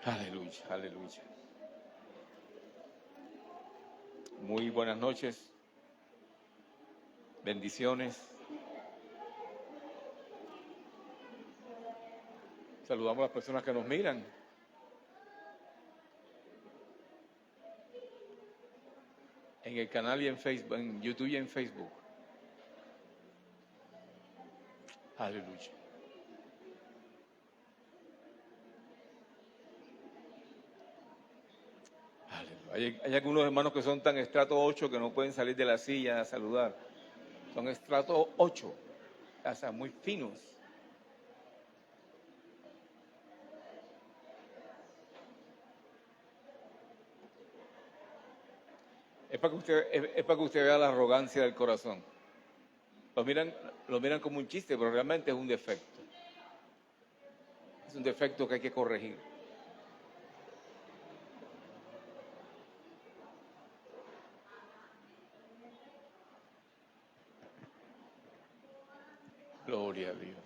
Aleluya, aleluya. Muy buenas noches, bendiciones. Saludamos a las personas que nos miran. En el canal y en Facebook, en YouTube y en Facebook. Aleluya. Aleluya. Hay algunos hermanos que son tan estrato 8 que no pueden salir de la silla a saludar. Son estrato 8, o sea, muy finos. Es para que usted vea la arrogancia del corazón. Lo miran como un chiste, pero realmente es un defecto. Es un defecto que hay que corregir. Gloria a Dios.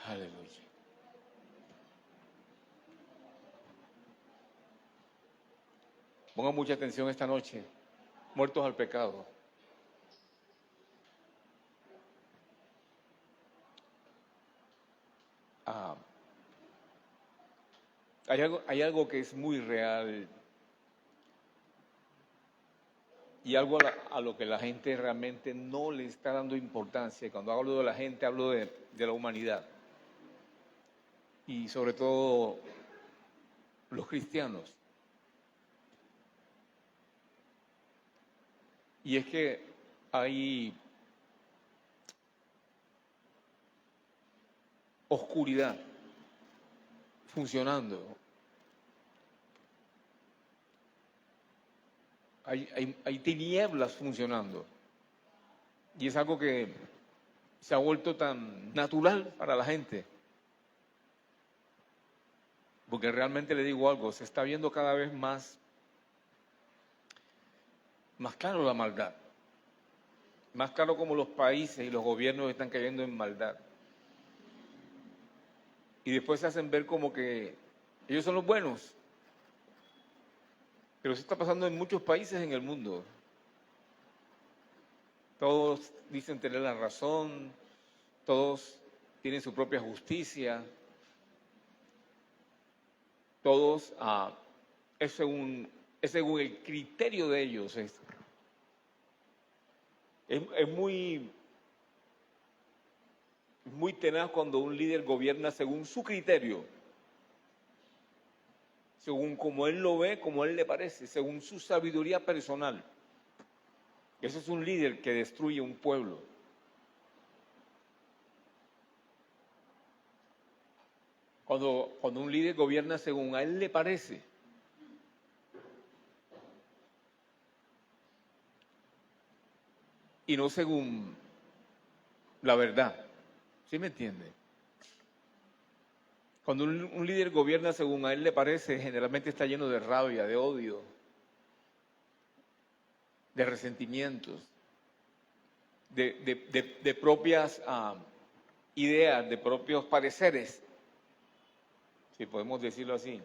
Aleluya. Pongan mucha atención esta noche. Muertos al pecado. Hay algo que es muy real y algo a lo que la gente realmente no le está dando importancia. Cuando hablo de la gente, hablo de la humanidad. Y sobre todo los cristianos. Y es que hay oscuridad funcionando. Hay tinieblas funcionando. Y es algo que se ha vuelto tan natural para la gente. Porque realmente le digo algo, se está viendo cada vez más claro la maldad. Más claro como los países y los gobiernos están cayendo en maldad. Y después se hacen ver como que ellos son los buenos. Pero eso está pasando en muchos países en el mundo. Todos dicen tener la razón, todos tienen su propia justicia, todos es según el criterio de ellos. Es muy tenaz cuando un líder gobierna según su criterio, según como él lo ve, como él le parece, según su sabiduría personal. Ese es un líder que destruye un pueblo. Cuando un líder gobierna según a él le parece, y no según la verdad. ¿Sí me entiende? Cuando un líder gobierna según a él le parece, generalmente está lleno de rabia, de odio, de resentimientos, de propias ideas, de propios pareceres, si podemos decirlo así.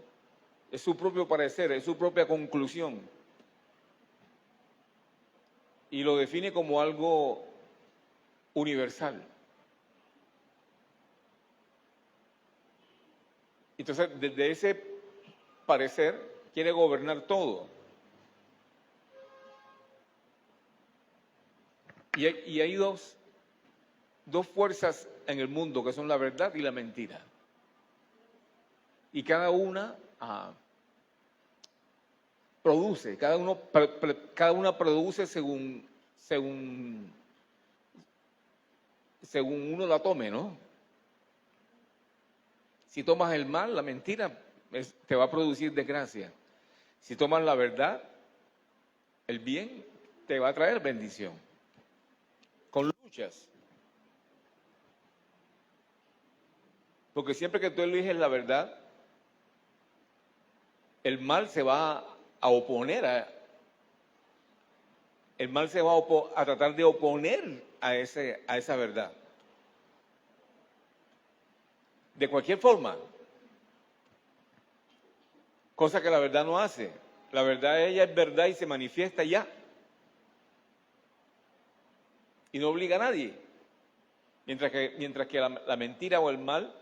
Es su propio parecer, es su propia conclusión. Y lo define como algo universal. Entonces, desde ese parecer, quiere gobernar todo. Y hay dos fuerzas en el mundo que son la verdad y la mentira. Y cada una produce, cada una produce según uno la tome, ¿no? Si tomas el mal, la mentira, te va a producir desgracia. Si tomas la verdad, el bien, te va a traer bendición. Con luchas. Porque siempre que tú eliges la verdad, el mal se va a oponer el mal se va a tratar de oponer a esa verdad. de cualquier forma, cosa que la verdad no hace. La verdad, ella es verdad y se manifiesta ya. Y no obliga a nadie. Mientras que la mentira o el mal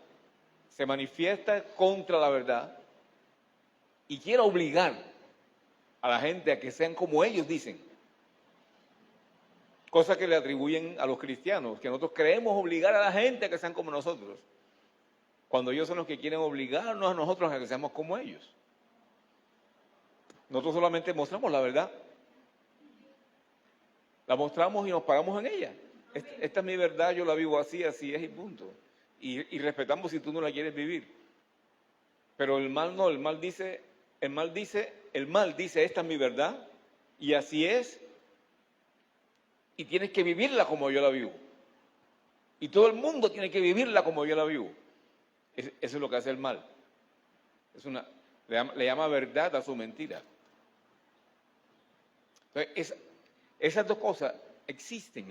se manifiesta contra la verdad y quiere obligar a la gente a que sean como ellos dicen. Cosa que le atribuyen a los cristianos, que nosotros queremos obligar a la gente a que sean como nosotros, cuando ellos son los que quieren obligarnos a nosotros a que seamos como ellos. Nosotros solamente mostramos la verdad. La mostramos y nos paramos en ella. Esta es mi verdad, yo la vivo así, así es y punto. Y respetamos si tú no la quieres vivir. Pero el mal no, el mal dice, esta es mi verdad y así es. Y tienes que vivirla como yo la vivo. Y todo el mundo tiene que vivirla como yo la vivo. Eso es lo que hace el mal. Le llama verdad a su mentira. Entonces, esas dos cosas existen.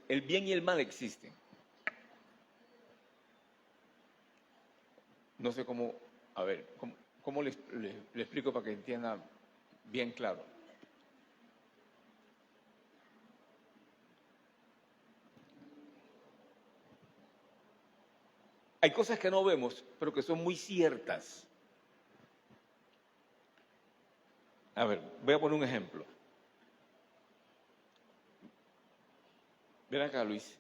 El bien y el mal existen. No sé cómo, a ver, cómo le explico para que entienda bien claro. Hay cosas que no vemos, pero que son muy ciertas. A ver, voy a poner un ejemplo. Ven acá, Luis.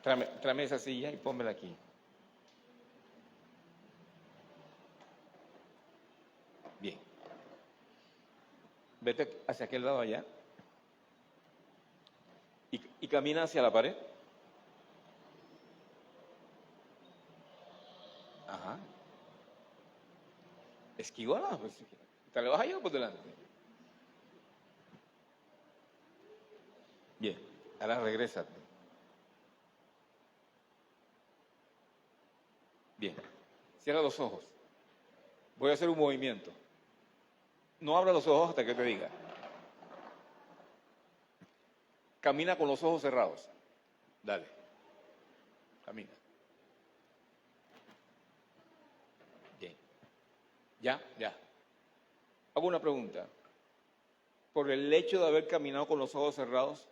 Tráeme esa silla y pónmela aquí. Bien. Vete hacia aquel lado allá. Y camina hacia la pared. Ajá. Esquívala, pues. Te le vas a llevar por delante. Bien. Ahora regrésate. Bien. Cierra los ojos. Voy a hacer un movimiento. No abra los ojos hasta que te diga. Camina con los ojos cerrados. Dale. Camina. Bien. Ya. Hago una pregunta. Por el hecho de haber caminado con los ojos cerrados,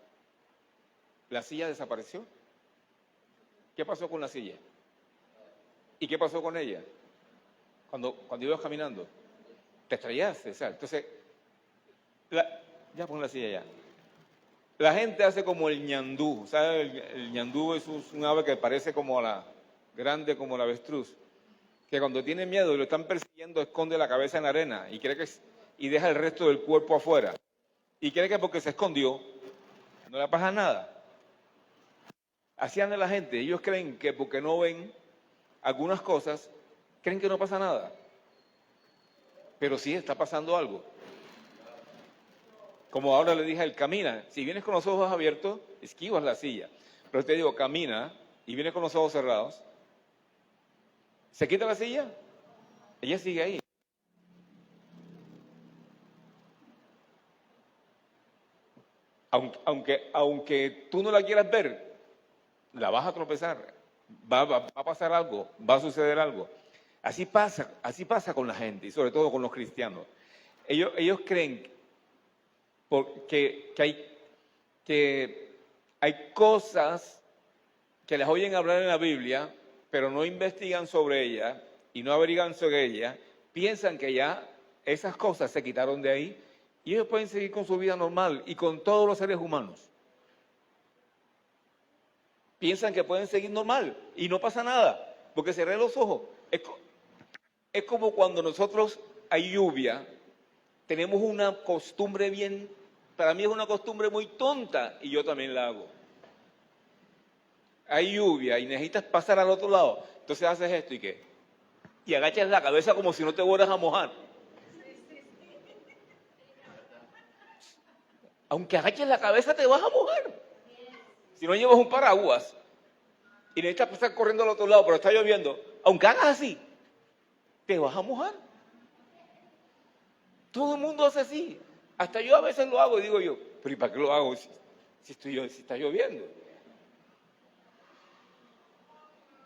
¿la silla desapareció? ¿Qué pasó con la silla? ¿Y qué pasó con ella? Cuando ibas caminando, te estrellaste, ¿sabes? Entonces, ya pon la silla ya. La gente hace como el ñandú, ¿sabes? El ñandú es un ave que parece grande como la avestruz, que cuando tiene miedo y lo están persiguiendo, esconde la cabeza en la arena y deja el resto del cuerpo afuera. Y cree que porque se escondió, no le pasa nada. Así anda la gente. Ellos creen que porque no ven algunas cosas, creen que no pasa nada. Pero sí está pasando algo. Como ahora le dije a él, camina. Si vienes con los ojos abiertos, esquivas la silla. Pero te digo, camina y vienes con los ojos cerrados. ¿Se quita la silla? Ella sigue ahí. Aunque tú no la quieras ver, la vas a tropezar. Va a pasar algo, va a suceder algo. Así pasa con la gente y sobre todo con los cristianos. Ellos creen que hay cosas que les oyen hablar en la Biblia, pero no investigan sobre ellas y no averiguan sobre ellas, piensan que ya esas cosas se quitaron de ahí y ellos pueden seguir con su vida normal y con todos los seres humanos. Piensan que pueden seguir normal y no pasa nada, porque cerré los ojos. Es como cuando nosotros hay lluvia, tenemos una costumbre para mí es una costumbre muy tonta y yo también la hago. Hay lluvia y necesitas pasar al otro lado, entonces haces esto y ¿qué? Y agachas la cabeza como si no te fueras a mojar. Aunque agaches la cabeza te vas a mojar. Si no llevas un paraguas y necesitas pasar corriendo al otro lado, pero está lloviendo, aunque hagas así, te vas a mojar. Todo el mundo hace así. Hasta yo a veces lo hago y digo yo, pero ¿y para qué lo hago si está lloviendo?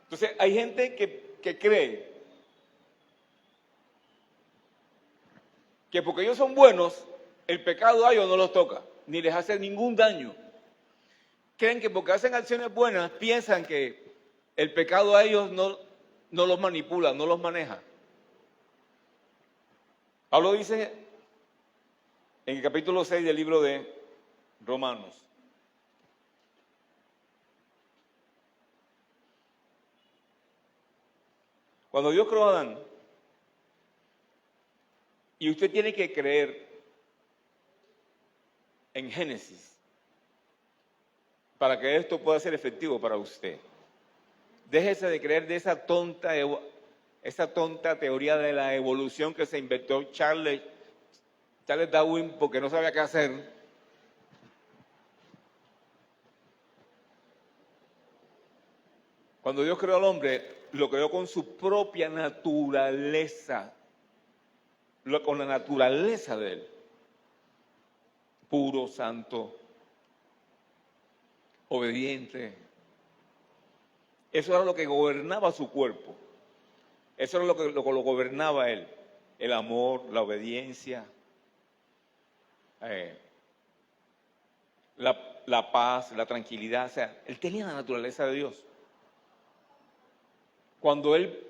Entonces hay gente que que cree que porque ellos son buenos, el pecado a ellos no los toca, ni les hace ningún daño. Creen que porque hacen acciones buenas, piensan que el pecado a ellos no los manipula, no los maneja. Pablo dice en el capítulo 6 del libro de Romanos: cuando Dios creó a Adán, y usted tiene que creer en Génesis para que esto pueda ser efectivo para usted. Déjese de creer de esa tonta teoría de la evolución que se inventó Charles Darwin porque no sabía qué hacer. Cuando Dios creó al hombre, lo creó con su propia naturaleza, con la naturaleza de él. Puro, santo, obediente. Eso era lo que gobernaba su cuerpo. Eso era lo que lo gobernaba él. El amor, la obediencia, la paz, la tranquilidad. O sea, él tenía la naturaleza de Dios. Cuando él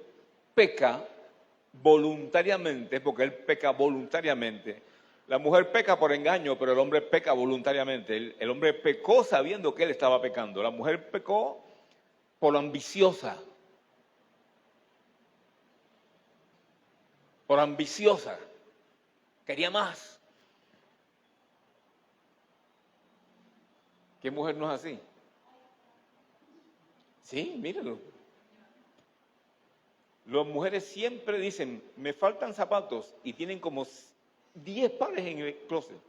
peca voluntariamente, porque él peca voluntariamente, la mujer peca por engaño, pero el hombre peca voluntariamente. El hombre pecó sabiendo que él estaba pecando. La mujer pecó por lo ambiciosa. Por ambiciosa. Quería más. ¿Qué mujer no es así? Sí, mírenlo. Las mujeres siempre dicen, me faltan zapatos, y tienen como 10 pares en el closet.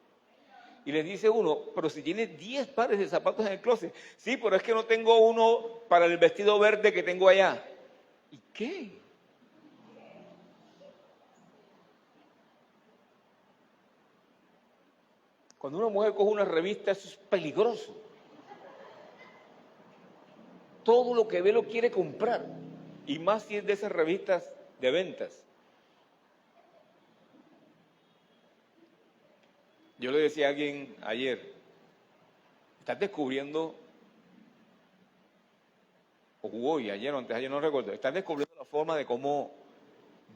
Y les dice uno, pero si tienes 10 pares de zapatos en el closet. Sí, pero es que no tengo uno para el vestido verde que tengo allá. ¿Y qué? Cuando una mujer coge una revista, eso es peligroso. Todo lo que ve lo quiere comprar. Y más si es de esas revistas de ventas. Yo le decía a alguien ayer, estás descubriendo, o hoy, ayer o antes, ayer no recuerdo, estás descubriendo la forma de cómo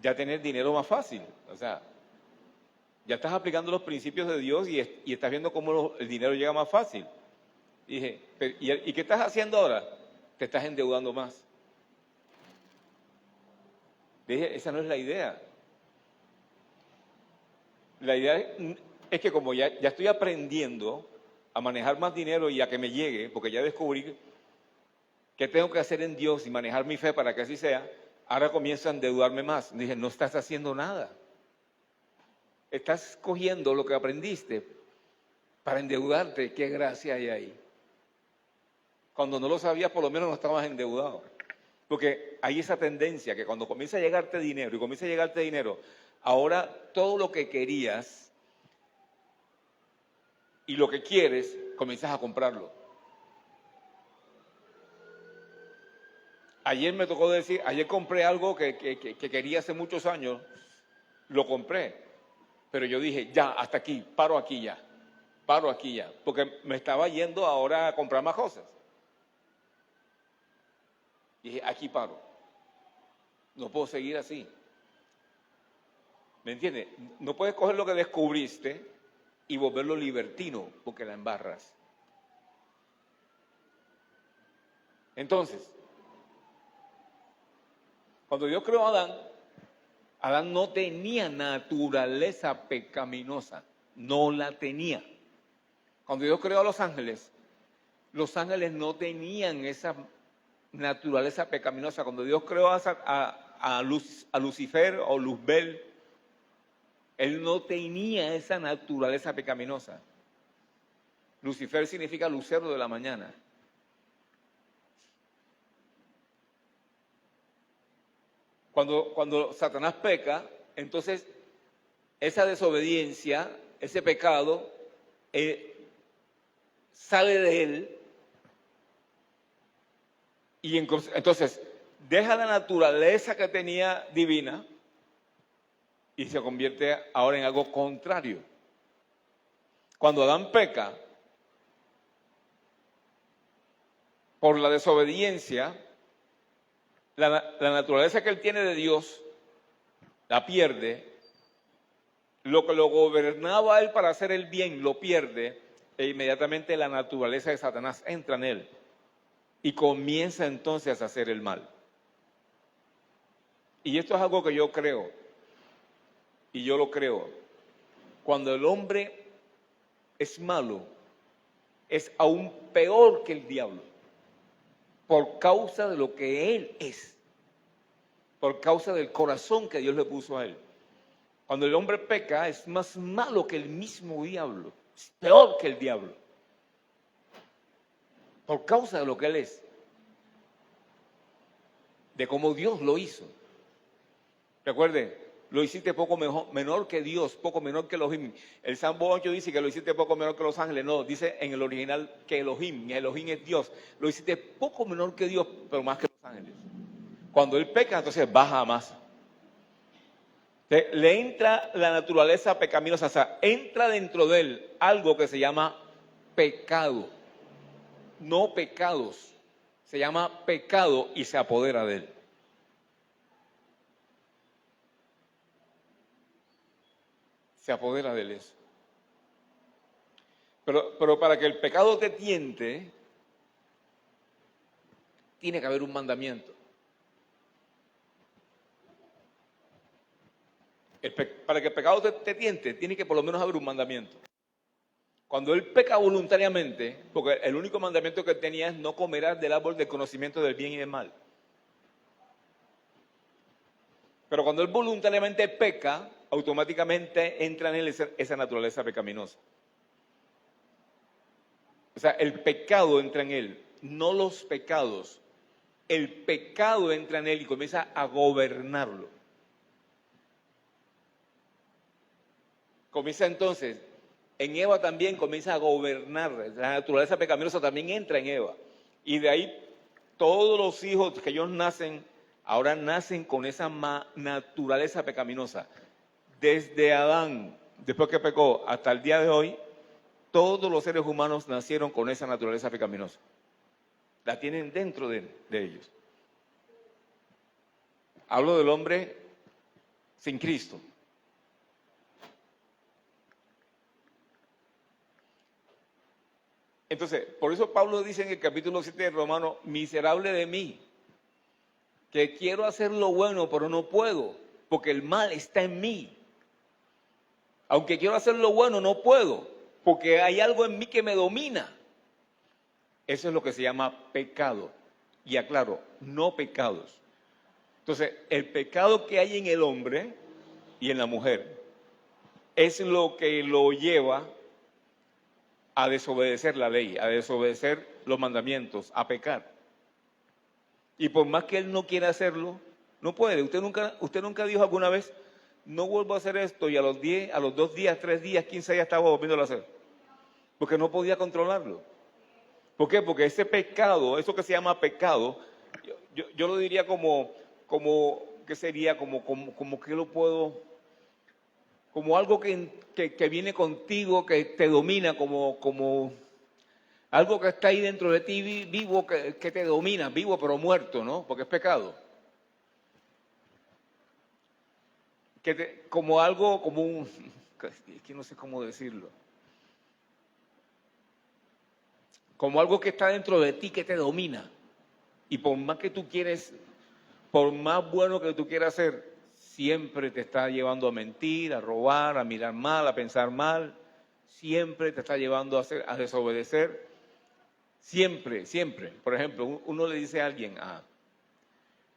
ya tener dinero más fácil. O sea, ya estás aplicando los principios de Dios y estás viendo cómo el dinero llega más fácil. Y dije, ¿y qué estás haciendo ahora? Te estás endeudando más. Dije, esa no es la idea. La idea es que como ya estoy aprendiendo a manejar más dinero y a que me llegue, porque ya descubrí qué tengo que hacer en Dios y manejar mi fe para que así sea, ahora comienzo a endeudarme más. Dije, no estás haciendo nada. Estás cogiendo lo que aprendiste para endeudarte. ¿Qué gracia hay ahí? Cuando no lo sabías, por lo menos no estabas endeudado. Porque hay esa tendencia que cuando comienza a llegarte dinero, ahora todo lo que querías y lo que quieres, comienzas a comprarlo. Ayer me tocó decir, ayer compré algo que quería hace muchos años, lo compré, pero yo dije, ya, hasta aquí, paro aquí ya, porque me estaba yendo ahora a comprar más cosas. Dije, aquí paro, no puedo seguir así. ¿Me entiendes? No puedes coger lo que descubriste y volverlo libertino, porque la embarras. Entonces, cuando Dios creó a Adán no tenía naturaleza pecaminosa, no la tenía. Cuando Dios creó a los ángeles no tenían esa naturaleza pecaminosa. Cuando Dios creó a Lucifer o Luzbel, él no tenía esa naturaleza pecaminosa. Lucifer significa lucero de la mañana. Cuando Satanás peca, entonces esa desobediencia, ese pecado, sale de él y entonces deja la naturaleza que tenía divina y se convierte ahora en algo contrario. Cuando Adán peca, por la desobediencia, la naturaleza que él tiene de Dios la pierde, lo que lo gobernaba a él para hacer el bien lo pierde, e inmediatamente la naturaleza de Satanás entra en él y comienza entonces a hacer el mal. Y esto es algo que yo creo, y yo lo creo. Cuando el hombre es malo, es aún peor que el diablo, por causa de lo que él es, por causa del corazón que Dios le puso a él. Cuando el hombre peca, es más malo que el mismo diablo, es peor que el diablo, por causa de lo que él es, de cómo Dios lo hizo. Recuerde, lo hiciste poco menor que Dios, poco menor que Elohim. El Salmo 8 dice que lo hiciste poco menor que los ángeles. No, dice en el original que Elohim es Dios. Lo hiciste poco menor que Dios, pero más que los ángeles. Cuando él peca, entonces baja más. Le entra la naturaleza pecaminosa, o sea, entra dentro de él algo que se llama pecado, no pecados. Se llama pecado y se apodera de él. Se apodera de él eso. Pero para que el pecado te tiente, tiene que haber un mandamiento. Para que el pecado te tiente, tiene que por lo menos haber un mandamiento. Cuando él peca voluntariamente, porque el único mandamiento que tenía es no comerás del árbol del conocimiento del bien y del mal. Pero cuando él voluntariamente peca, automáticamente entra en él esa naturaleza pecaminosa. O sea, el pecado entra en él, no los pecados. El pecado entra en él y comienza a gobernarlo. Comienza entonces, en Eva también comienza a gobernar, la naturaleza pecaminosa también entra en Eva. Y de ahí todos los hijos que ellos nacen, ahora nacen con esa naturaleza pecaminosa. Desde Adán, después que pecó, hasta el día de hoy, todos los seres humanos nacieron con esa naturaleza pecaminosa. La tienen dentro de ellos. Hablo del hombre sin Cristo. Entonces, por eso Pablo dice en el capítulo 7 de Romanos, miserable de mí, que quiero hacer lo bueno, pero no puedo, porque el mal está en mí. Aunque quiero hacer lo bueno, no puedo, porque hay algo en mí que me domina. Eso es lo que se llama pecado. Y aclaro, no pecados. Entonces, el pecado que hay en el hombre y en la mujer es lo que lo lleva a desobedecer la ley, a desobedecer los mandamientos, a pecar. Y por más que él no quiera hacerlo, no puede. Usted nunca dijo alguna vez, no vuelvo a hacer esto, y a los 2 días, 3 días, 15 días estaba volviéndolo a hacer. Porque no podía controlarlo. ¿Por qué? Porque ese pecado, eso que se llama pecado, yo lo diría como ¿qué sería? Como que lo puedo, como algo que viene contigo, que te domina, como algo que está ahí dentro de ti vivo, que te domina, vivo pero muerto, ¿no? Porque es pecado. Como algo, es que no sé cómo decirlo. Como algo que está dentro de ti que te domina. Y por más que tú quieres, por más bueno que tú quieras ser, siempre te está llevando a mentir, a robar, a mirar mal, a pensar mal. Siempre te está llevando a desobedecer. Siempre, siempre. Por ejemplo, uno le dice a alguien,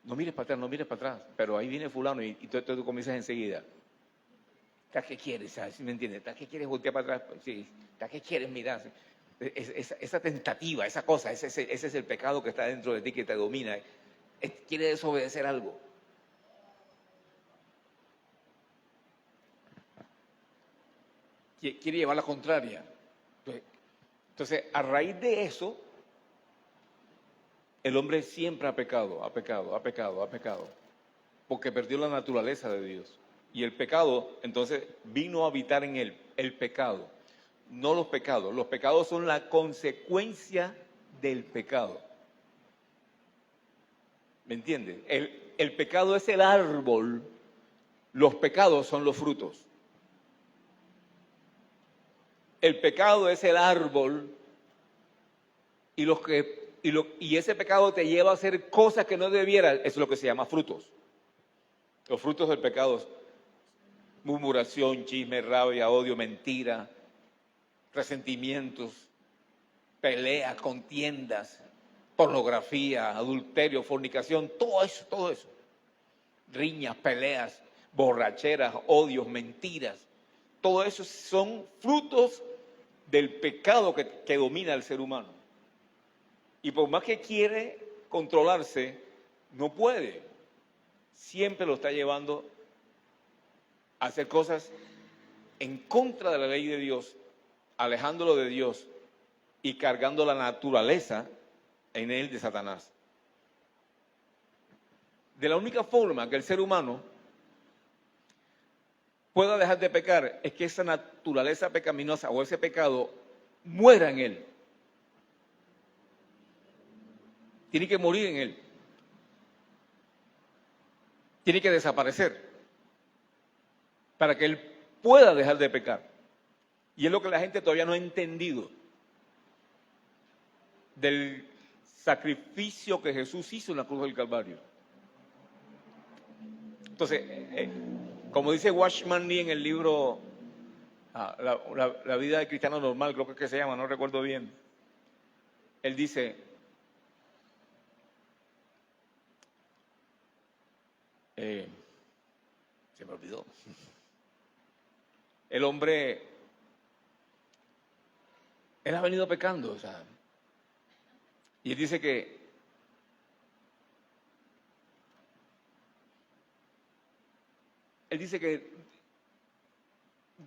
no mires para atrás, no mires para atrás, pero ahí viene fulano y tú comienzas enseguida. ¿Qué quieres? ¿Sabes? ¿Me entiendes? ¿Qué quieres voltear para atrás? Sí. ¿Qué quieres mirar? Esa tentativa, esa cosa, ese es el pecado que está dentro de ti, que te domina. Quiere desobedecer algo. Quiere llevar la contraria. Entonces, a raíz de eso, el hombre siempre ha pecado, porque perdió la naturaleza de Dios. Y el pecado, entonces, vino a habitar en él, el pecado, no los pecados. Los pecados son la consecuencia del pecado. ¿Me entiendes? El pecado es el árbol, los pecados son los frutos. El pecado es el árbol y ese pecado te lleva a hacer cosas que no debieras. Eso es lo que se llama frutos. Los frutos del pecado: murmuración, chisme, rabia, odio, mentira, resentimientos, peleas, contiendas, pornografía, adulterio, fornicación, todo eso. Riñas, peleas, borracheras, odios, mentiras. Todo eso son frutos del pecado que domina al ser humano. Y por más que quiere controlarse, no puede. Siempre lo está llevando a hacer cosas en contra de la ley de Dios, alejándolo de Dios y cargando la naturaleza en él de Satanás. De la única forma que el ser humano pueda dejar de pecar es que esa naturaleza pecaminosa o ese pecado muera en él. Tiene que morir en él. Tiene que desaparecer para que él pueda dejar de pecar. Y es lo que la gente todavía no ha entendido del sacrificio que Jesús hizo en la cruz del Calvario. Entonces, como dice Watchman Nee en el libro la vida del cristiano normal, creo que es que se llama, no recuerdo bien. Él dice, se me olvidó. El hombre, él ha venido pecando, o sea, y él dice que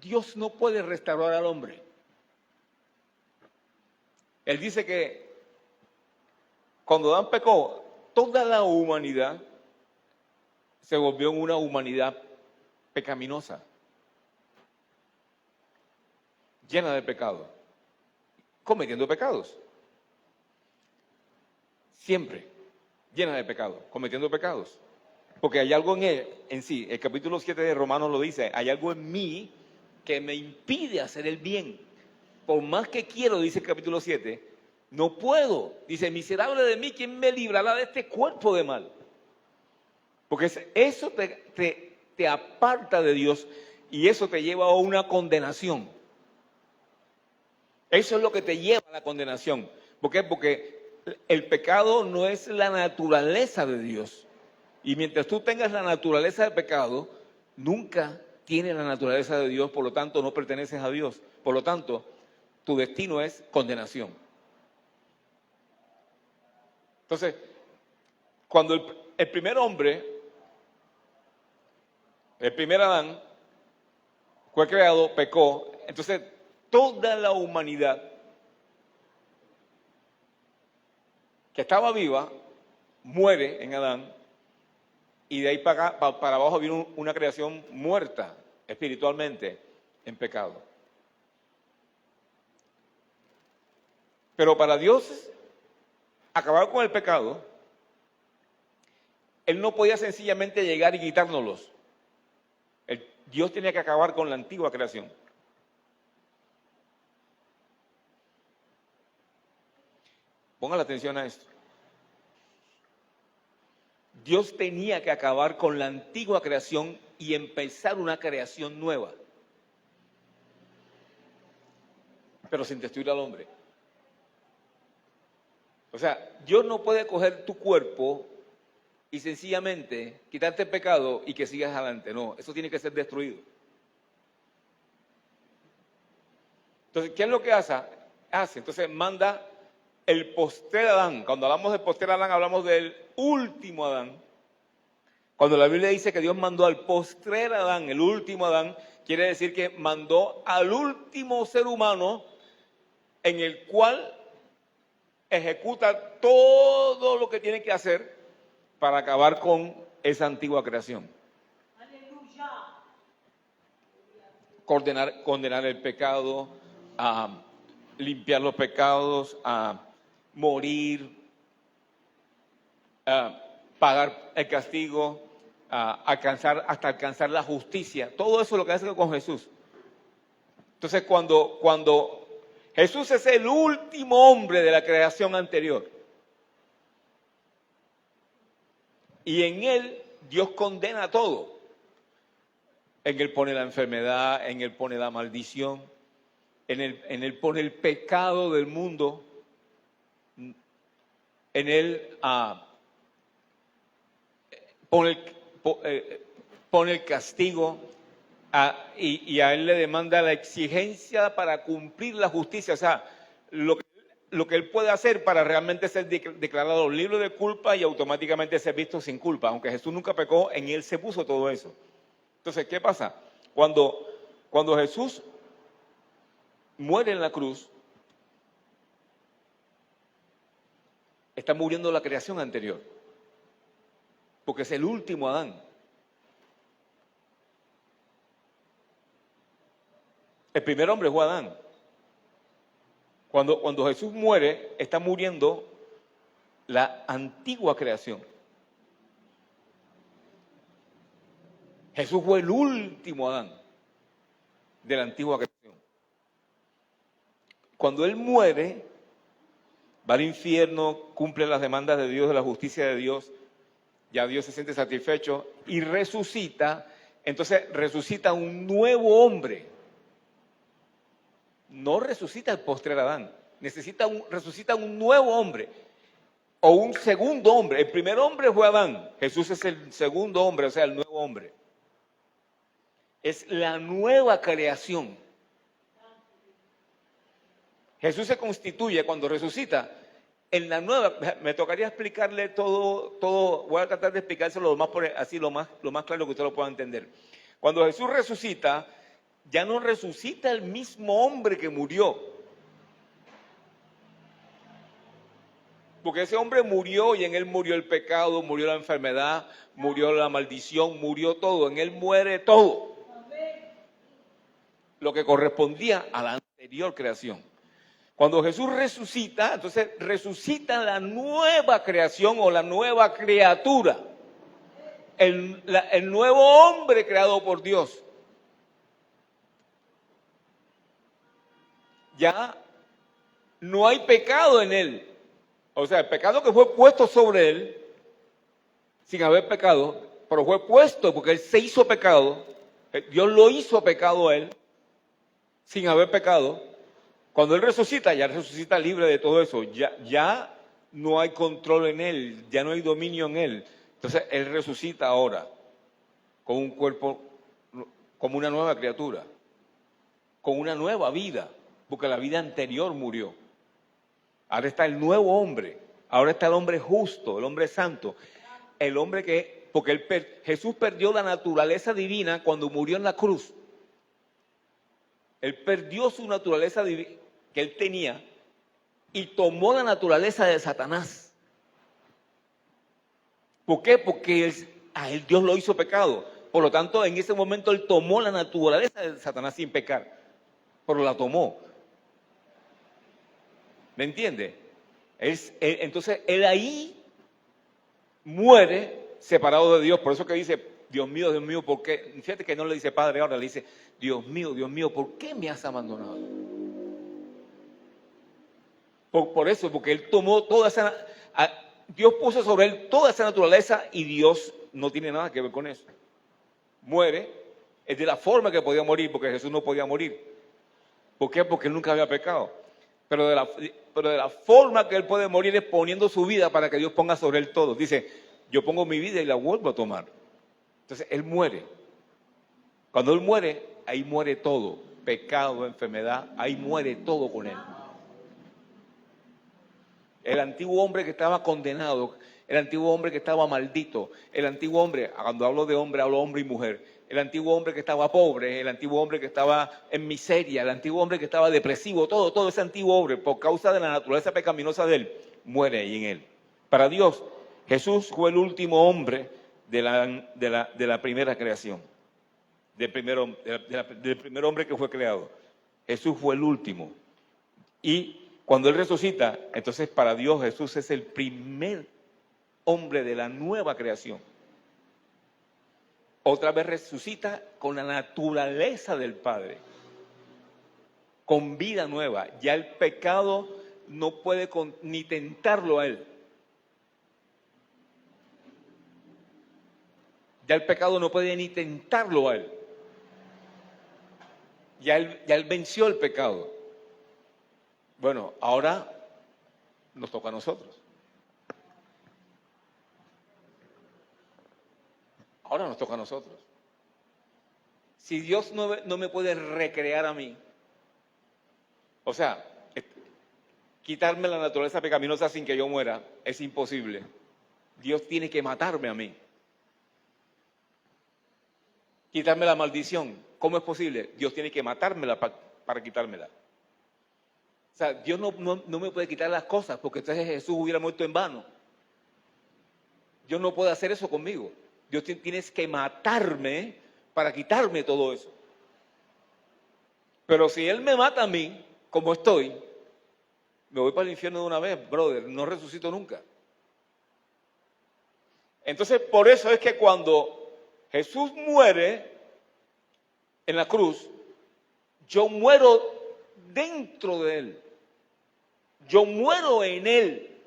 Dios no puede restaurar al hombre. Él dice que cuando Adán pecó, toda la humanidad se volvió en una humanidad pecaminosa, llena de pecado, cometiendo pecados. Siempre llena de pecado, cometiendo pecados. Porque hay algo en él, en sí, el capítulo 7 de Romanos lo dice, hay algo en mí que me impide hacer el bien. Por más que quiero, dice el capítulo 7, no puedo. Dice, miserable de mí, ¿quién me librará de este cuerpo de mal? Porque eso te aparta de Dios y eso te lleva a una condenación. Eso es lo que te lleva a la condenación. ¿Por qué? Porque el pecado no es la naturaleza de Dios. Y mientras tú tengas la naturaleza del pecado, nunca tienes la naturaleza de Dios, por lo tanto no perteneces a Dios. Por lo tanto, tu destino es condenación. Entonces, cuando el primer hombre, el primer Adán, fue creado, pecó, entonces toda la humanidad que estaba viva muere en Adán. Y de ahí para abajo viene una creación muerta espiritualmente en pecado. Pero para Dios acabar con el pecado, Él no podía sencillamente llegar y quitárnoslos. Dios tenía que acabar con la antigua creación. Pongan atención a esto. Dios tenía que acabar con la antigua creación y empezar una creación nueva, pero sin destruir al hombre. O sea, Dios no puede coger tu cuerpo y sencillamente quitarte el pecado y que sigas adelante. No, eso tiene que ser destruido. Entonces, ¿qué es lo que hace? Entonces manda el postrer Adán. Cuando hablamos del postrer Adán, hablamos del último Adán. Cuando la Biblia dice que Dios mandó al postrer Adán, el último Adán, quiere decir que mandó al último ser humano en el cual ejecuta todo lo que tiene que hacer para acabar con esa antigua creación. Condenar el pecado, a limpiar los pecados, a morir, a pagar el castigo, hasta alcanzar la justicia. Todo eso es lo que hace con Jesús. Entonces, cuando Jesús es el último hombre de la creación anterior, y en él Dios condena todo. En él pone la enfermedad, en él pone la maldición, en él pone el pecado del mundo, en él pone el castigo, y a él le demanda la exigencia para cumplir la justicia. O sea, lo que él puede hacer para realmente ser declarado libre de culpa y automáticamente ser visto sin culpa. Aunque Jesús nunca pecó, en él se puso todo eso. Entonces, ¿qué pasa? Cuando Jesús muere en la cruz, está muriendo la creación anterior, porque es el último Adán. El primer hombre fue Adán. Cuando Jesús muere, está muriendo la antigua creación. Jesús fue el último Adán de la antigua creación. Cuando Él muere, va al infierno, cumple las demandas de Dios, de la justicia de Dios, ya Dios se siente satisfecho y resucita. Entonces resucita un nuevo hombre. No resucita el postrer Adán, resucita un nuevo hombre o un segundo hombre. El primer hombre fue Adán, Jesús es el segundo hombre, o sea, el nuevo hombre. Es la nueva creación. Jesús se constituye cuando resucita en la nueva. Me tocaría explicarle todo. Voy a tratar de explicárselo lo más claro que usted lo pueda entender. Cuando Jesús resucita, ya no resucita el mismo hombre que murió. Porque ese hombre murió y en él murió el pecado, murió la enfermedad, murió la maldición, murió todo. En él muere todo. Lo que correspondía a la anterior creación. Cuando Jesús resucita, entonces resucita la nueva creación o la nueva criatura. El nuevo hombre creado por Dios. Ya no hay pecado en él. O sea, el pecado que fue puesto sobre él, sin haber pecado, pero fue puesto porque él se hizo pecado. Dios lo hizo pecado a él, sin haber pecado. Cuando él resucita, ya resucita libre de todo eso. Ya no hay control en él, ya no hay dominio en él. Entonces, él resucita ahora con un cuerpo, como una nueva criatura, con una nueva vida, porque la vida anterior murió. Ahora está el nuevo hombre, ahora está el hombre justo, el hombre santo, el hombre porque Jesús perdió la naturaleza divina cuando murió en la cruz. Él perdió su naturaleza divina que él tenía y tomó la naturaleza de Satanás. ¿Por qué? Porque a él Dios lo hizo pecado. Por lo tanto, en ese momento él tomó la naturaleza de Satanás sin pecar, pero la tomó. ¿Me entiende? Entonces, él ahí muere separado de Dios. Por eso que dice, Dios mío, ¿por qué? Fíjate que no le dice Padre ahora, le dice, Dios mío, ¿por qué me has abandonado? Por eso, porque él tomó toda esa... Dios puso sobre él toda esa naturaleza y Dios no tiene nada que ver con eso. Muere, es de la forma que podía morir, porque Jesús no podía morir. ¿Por qué? Porque él nunca había pecado. Pero de la forma que él puede morir es poniendo su vida para que Dios ponga sobre él todo. Dice, yo pongo mi vida y la vuelvo a tomar. Entonces, él muere. Cuando él muere, ahí muere todo. Pecado, enfermedad, ahí muere todo con él. El antiguo hombre que estaba condenado, el antiguo hombre que estaba maldito, el antiguo hombre, cuando hablo de hombre, hablo hombre y mujer, el antiguo hombre que estaba pobre, el antiguo hombre que estaba en miseria, el antiguo hombre que estaba depresivo, todo ese antiguo hombre, por causa de la naturaleza pecaminosa de él, muere ahí en él. Para Dios, Jesús fue el último hombre de la primera creación, del primer hombre que fue creado. Jesús fue el último. Y cuando Él resucita, entonces para Dios Jesús es el primer hombre de la nueva creación. Otra vez resucita con la naturaleza del Padre, con vida nueva. Ya el pecado no puede ni tentarlo a Él. Ya el pecado no puede ni tentarlo a Él. Ya él venció el pecado. Bueno, ahora nos toca a nosotros. Ahora nos toca a nosotros. Si Dios no me puede recrear a mí, o sea, quitarme la naturaleza pecaminosa sin que yo muera, es imposible. Dios tiene que matarme a mí. Quitarme la maldición, ¿cómo es posible? Dios tiene que matármela para quitármela. O sea, Dios no me puede quitar las cosas porque entonces Jesús hubiera muerto en vano. Dios no puede hacer eso conmigo. Dios tienes que matarme para quitarme todo eso. Pero si Él me mata a mí, como estoy, me voy para el infierno de una vez, brother, no resucito nunca. Entonces, por eso es que cuando Jesús muere en la cruz, yo muero dentro de Él. Yo muero en Él.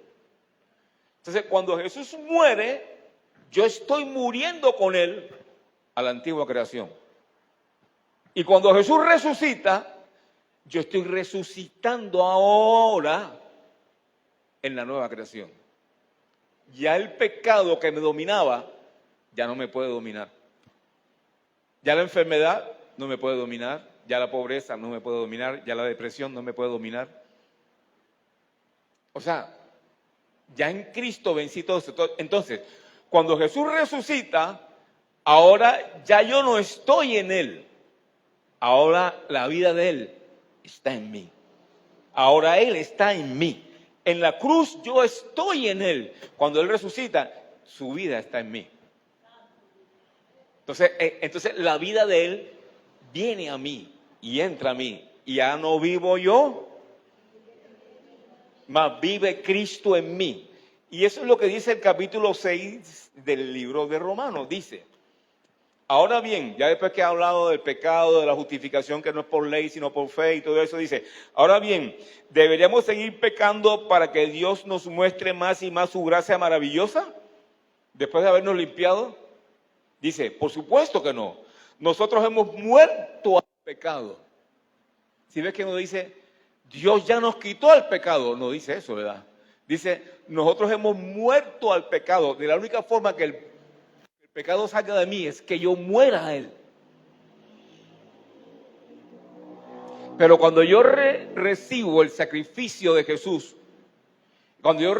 Entonces, cuando Jesús muere, yo estoy muriendo con Él a la antigua creación. Y cuando Jesús resucita, yo estoy resucitando ahora en la nueva creación. Ya el pecado que me dominaba, ya no me puede dominar. Ya la enfermedad no me puede dominar, ya la pobreza no me puede dominar, ya la depresión no me puede dominar. O sea, ya en Cristo vencí todo eso. Entonces, cuando Jesús resucita, ahora ya yo no estoy en Él. Ahora la vida de Él está en mí. Ahora Él está en mí. En la cruz yo estoy en Él. Cuando Él resucita, su vida está en mí. Entonces la vida de Él viene a mí y entra a mí. Y ya no vivo yo, mas vive Cristo en mí. Y eso es lo que dice el capítulo 6 del libro de Romanos. Dice, ahora bien, ya después que ha hablado del pecado, de la justificación que no es por ley, sino por fe y todo eso, dice, ahora bien, ¿deberíamos seguir pecando para que Dios nos muestre más y más su gracia maravillosa? Después de habernos limpiado, dice, por supuesto que no. Nosotros hemos muerto al pecado. Si ves que no dice, Dios ya nos quitó el pecado, no dice eso, ¿verdad? Dice, nosotros hemos muerto al pecado. De la única forma que el pecado salga de mí es que yo muera a Él. Pero cuando yo recibo el sacrificio de Jesús, cuando yo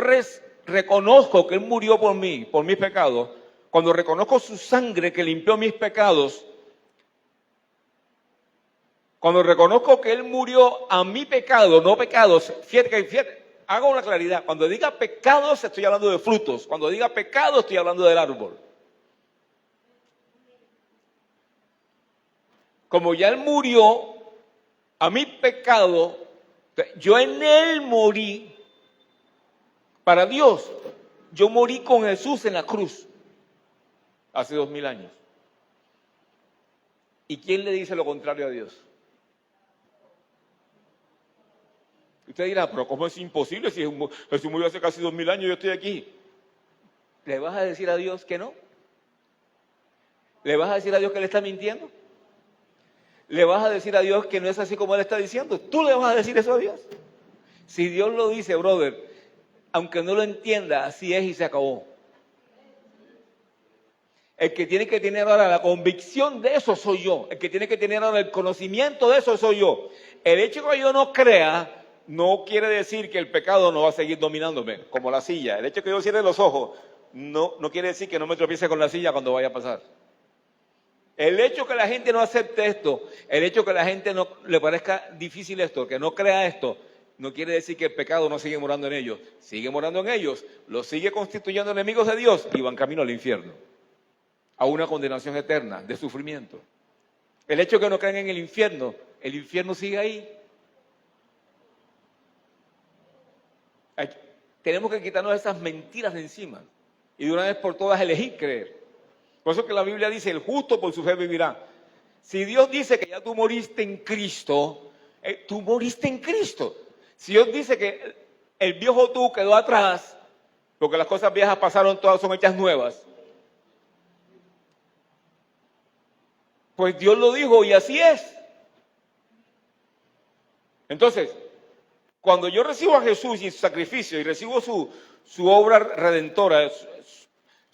reconozco que Él murió por mí, por mis pecados, cuando reconozco su sangre que limpió mis pecados, cuando reconozco que Él murió a mi pecado, no pecados, fíjate, hago una claridad. Cuando diga pecados, estoy hablando de frutos. Cuando diga pecado, estoy hablando del árbol. Como ya Él murió a mi pecado, yo en Él morí para Dios. Yo morí con Jesús en la cruz hace 2000 años. ¿Y quién le dice lo contrario a Dios? Usted dirá, pero ¿cómo es imposible si Jesús murió hace casi 2000 años y yo estoy aquí? ¿Le vas a decir a Dios que no? ¿Le vas a decir a Dios que Él está mintiendo? ¿Le vas a decir a Dios que no es así como Él está diciendo? ¿Tú le vas a decir eso a Dios? Si Dios lo dice, brother, aunque no lo entienda, así es y se acabó. El que tiene que tener ahora la convicción de eso soy yo. El que tiene que tener ahora el conocimiento de eso soy yo. El hecho de que yo no crea no quiere decir que el pecado no va a seguir dominándome, como la silla. El hecho de que yo cierre los ojos no quiere decir que no me tropiece con la silla cuando vaya a pasar. El hecho que la gente no acepte esto, el hecho que la gente no le parezca difícil esto, que no crea esto, no quiere decir que el pecado no sigue morando en ellos. Sigue morando en ellos, los sigue constituyendo enemigos de Dios y van camino al infierno, a una condenación eterna de sufrimiento. El hecho de que no creen en el infierno sigue ahí. Tenemos que quitarnos esas mentiras de encima y de una vez por todas elegir creer. Por eso que la Biblia dice, el justo por su fe vivirá. Si Dios dice que ya tú moriste en Cristo, tú moriste en Cristo. Si Dios dice que el viejo tú quedó atrás, porque las cosas viejas pasaron, todas son hechas nuevas, pues Dios lo dijo y así es. Entonces, cuando yo recibo a Jesús y su sacrificio y recibo su obra redentora,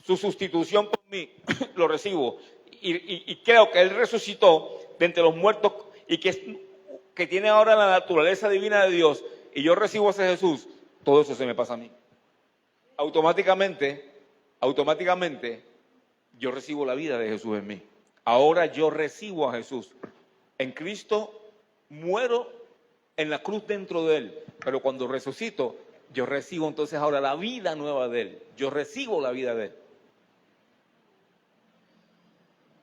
su sustitución por mí, lo recibo y creo que Él resucitó de entre los muertos y que tiene ahora la naturaleza divina de Dios, y yo recibo a ese Jesús, todo eso se me pasa a mí. Automáticamente, yo recibo la vida de Jesús en mí. Ahora yo recibo a Jesús. En Cristo muero en la cruz dentro de Él, pero cuando resucito, yo recibo entonces ahora la vida nueva de Él. Yo recibo la vida de Él.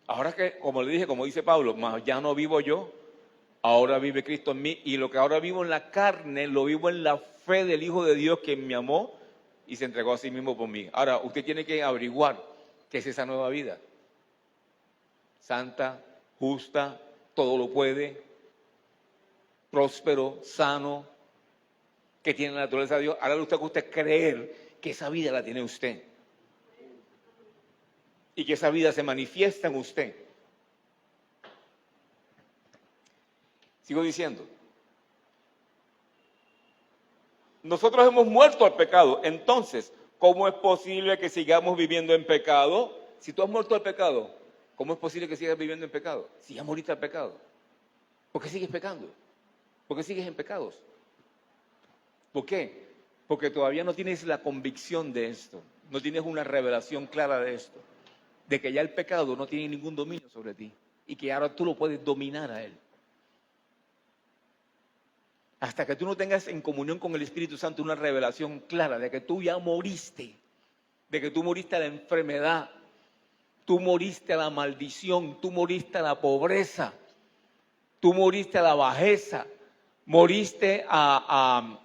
Ahora que, como le dije, como dice Pablo, más ya no vivo yo, ahora vive Cristo en mí, y lo que ahora vivo en la carne, lo vivo en la fe del Hijo de Dios que me amó y se entregó a sí mismo por mí. Ahora, usted tiene que averiguar qué es esa nueva vida. Santa, justa, todo lo puede, próspero, sano, que tiene la naturaleza de Dios. Ahora usted que usted creer que esa vida la tiene usted. Y que esa vida se manifiesta en usted. Sigo diciendo. Nosotros hemos muerto al pecado. Entonces, ¿cómo es posible que sigamos viviendo en pecado? Si tú has muerto al pecado, ¿cómo es posible que sigas viviendo en pecado? Si ya moriste al pecado. ¿Por qué sigues pecando? ¿Por qué sigues en pecados? ¿Por qué? Porque todavía no tienes la convicción de esto. No tienes una revelación clara de esto. De que ya el pecado no tiene ningún dominio sobre ti. Y que ahora tú lo puedes dominar a él. Hasta que tú no tengas en comunión con el Espíritu Santo una revelación clara de que tú ya moriste. De que tú moriste a la enfermedad. Tú moriste a la maldición. Tú moriste a la pobreza. Tú moriste a la bajeza. Moriste a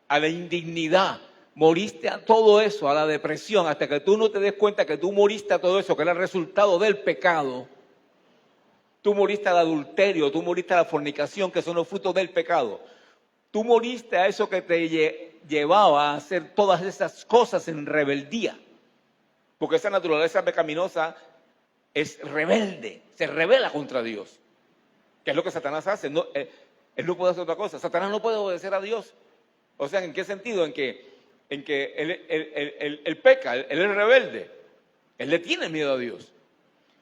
la indignidad. Moriste a todo eso, a la depresión, hasta que tú no te des cuenta que tú moriste a todo eso, que era el resultado del pecado. Tú moriste al adulterio, tú moriste a la fornicación, que son los frutos del pecado. Tú moriste a eso que te llevaba a hacer todas esas cosas en rebeldía. Porque esa naturaleza pecaminosa es rebelde, se rebela contra Dios. Que es lo que Satanás hace. Él no puede hacer otra cosa. Satanás no puede obedecer a Dios. O sea, ¿en qué sentido? En que él peca, él es rebelde. Él le tiene miedo a Dios.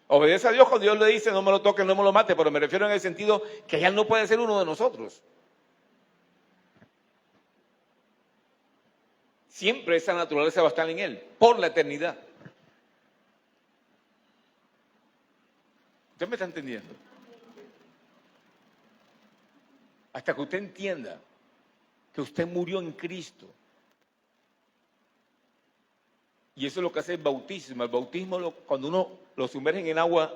Obedece a Dios cuando Dios le dice no me lo toques, no me lo mates, pero me refiero en el sentido que ya no puede ser uno de nosotros. Siempre esa naturaleza va a estar en él, por la eternidad. ¿Usted me está entendiendo? Hasta que usted entienda que usted murió en Cristo. Y eso es lo que hace el bautismo. El bautismo, cuando uno lo sumerge en agua,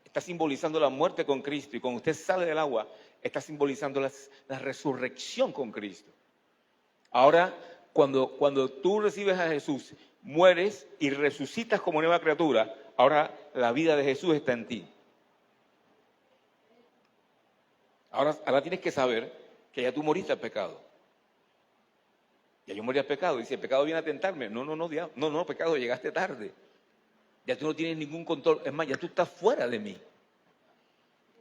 está simbolizando la muerte con Cristo. Y cuando usted sale del agua, está simbolizando la resurrección con Cristo. Ahora, cuando tú recibes a Jesús, mueres y resucitas como nueva criatura, ahora la vida de Jesús está en ti. Ahora tienes que saber que ya tú moriste al pecado. Ya yo morí al pecado. Y si el pecado viene a tentarme, no, pecado, llegaste tarde. Ya tú no tienes ningún control. Es más, ya tú estás fuera de mí.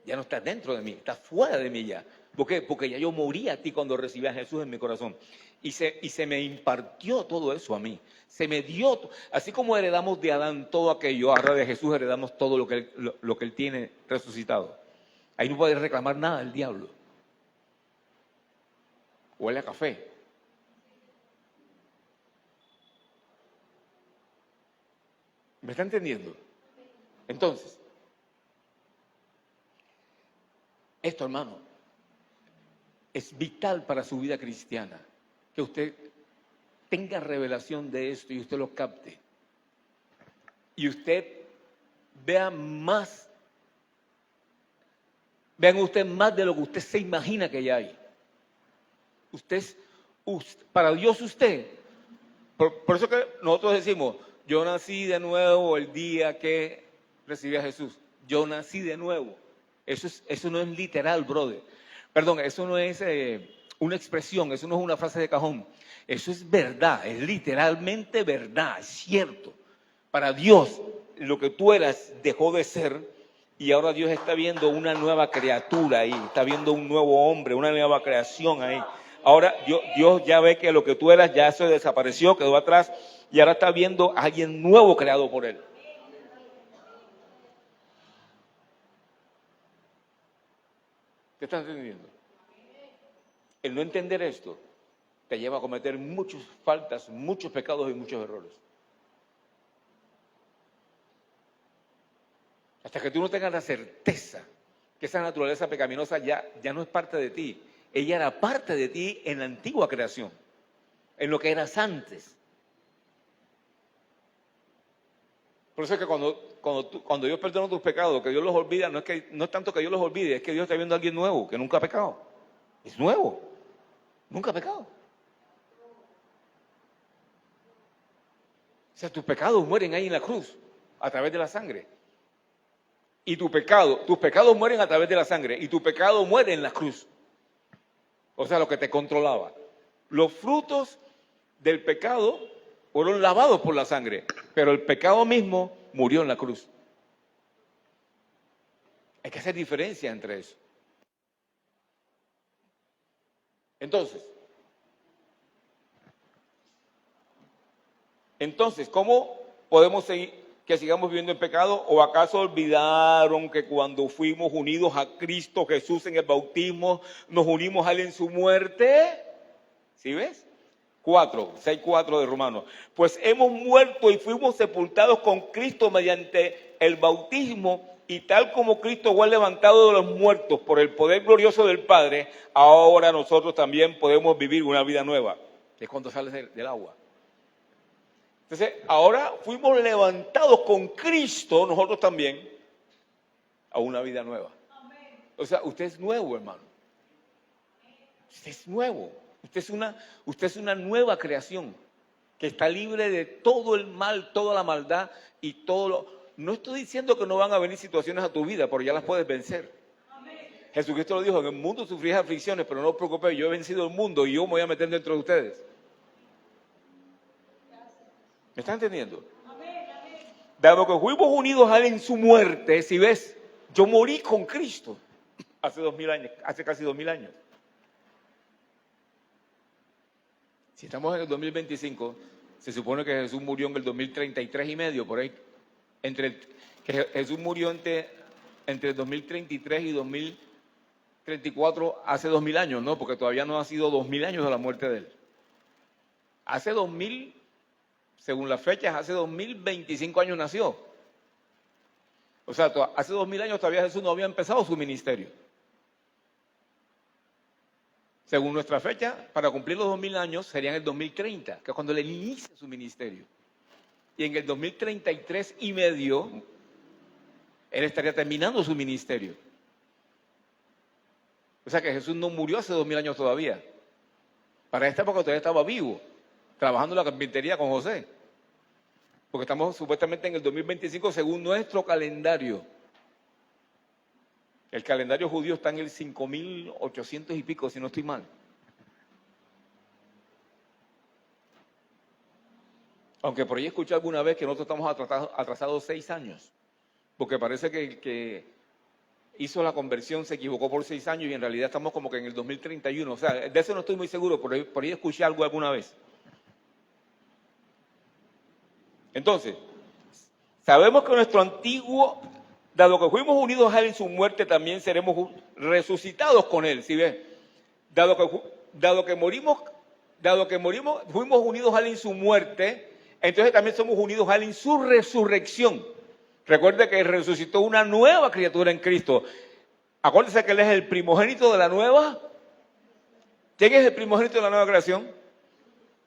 Ya no estás dentro de mí, estás fuera de mí ya. ¿Por qué? Porque ya yo morí a ti cuando recibí a Jesús en mi corazón. Y se me impartió todo eso a mí. Se me dio, así como heredamos de Adán todo aquello, ahora de Jesús heredamos todo lo que él tiene resucitado. Ahí no puede reclamar nada el diablo. Huele a café. ¿Me está entendiendo? Entonces, esto, hermano, es vital para su vida cristiana, que usted tenga revelación de esto y usted lo capte. Y usted vea más, vean usted más de lo que usted se imagina que ya hay. Para Dios usted, por eso que nosotros decimos, yo nací de nuevo el día que recibí a Jesús. Yo nací de nuevo. Eso no es literal, brother. Perdón, eso no es una expresión, eso no es una frase de cajón. Eso es verdad, es literalmente verdad, es cierto. Para Dios, lo que tú eras dejó de ser y ahora Dios está viendo una nueva criatura ahí, está viendo un nuevo hombre, una nueva creación ahí. Ahora Dios ya ve que lo que tú eras ya eso desapareció, quedó atrás y ahora está viendo a alguien nuevo creado por Él. ¿Qué estás entendiendo? El no entender esto te lleva a cometer muchas faltas, muchos pecados y muchos errores. Hasta que tú no tengas la certeza que esa naturaleza pecaminosa ya no es parte de ti. Ella era parte de ti en la antigua creación, en lo que eras antes. Por eso es que cuando Dios perdona tus pecados, que Dios los olvida, no es tanto que Dios los olvide, es que Dios está viendo a alguien nuevo, que nunca ha pecado. Es nuevo, nunca ha pecado. O sea, tus pecados mueren ahí en la cruz, a través de la sangre. Y tus pecados mueren a través de la sangre, y tu pecado muere en la cruz. O sea, lo que te controlaba. Los frutos del pecado fueron lavados por la sangre, pero el pecado mismo murió en la cruz. Hay que hacer diferencia entre eso. Entonces, ¿cómo podemos seguir que sigamos viviendo en pecado? ¿O acaso olvidaron que cuando fuimos unidos a Cristo Jesús en el bautismo, nos unimos a Él en su muerte? ¿Sí ves? 6:4 de Romanos. Pues hemos muerto y fuimos sepultados con Cristo mediante el bautismo, y tal como Cristo fue levantado de los muertos por el poder glorioso del Padre, ahora nosotros también podemos vivir una vida nueva. Es cuando sales del agua. Entonces, ahora fuimos levantados con Cristo, nosotros también, a una vida nueva. O sea, usted es nuevo, hermano. Usted es nuevo. Usted es una nueva creación que está libre de todo el mal, toda la maldad y todo lo... No estoy diciendo que no van a venir situaciones a tu vida, porque ya las puedes vencer. Jesucristo lo dijo, en el mundo sufrirás aflicciones, pero no os preocupéis, yo he vencido el mundo y yo me voy a meter dentro de ustedes. ¿Me están entendiendo? Dado que fuimos unidos a Él en su muerte, si ves, yo morí con Cristo hace casi 2000 años. Si estamos en el 2025, se supone que Jesús murió en el 2033 y medio, por ahí. Que Jesús murió entre el 2033 y 2034 hace 2000 años, ¿no? Porque todavía no ha sido 2000 años de la muerte de Él. Hace 2000, según las fechas, hace 2025 años nació. O sea, hace 2000 años todavía Jesús no había empezado su ministerio. Según nuestra fecha, para cumplir los 2000 años sería en el 2030, que es cuando Él inicia su ministerio. Y en el 2033 y medio, Él estaría terminando su ministerio. O sea que Jesús no murió hace 2000 años todavía. Para esta época todavía estaba vivo, trabajando en la carpintería con José. Porque estamos supuestamente en el 2025 según nuestro calendario. El calendario judío está en el 5800 y pico, si no estoy mal. Aunque por ahí escuché alguna vez que nosotros estamos atrasados 6 años. Porque parece que el que hizo la conversión se equivocó por 6 años y en realidad estamos como que en el 2031. O sea, de eso no estoy muy seguro, por ahí escuché algo alguna vez. Entonces, sabemos que nuestro antiguo, dado que fuimos unidos a Él en su muerte, también seremos resucitados con Él, ¿sí ves? Dado que morimos, fuimos unidos a Él en su muerte, entonces también somos unidos a Él en su resurrección. Recuerde que Él resucitó una nueva criatura en Cristo. Acuérdese que Él es el primogénito de la nueva ¿Quién es el primogénito de la nueva creación?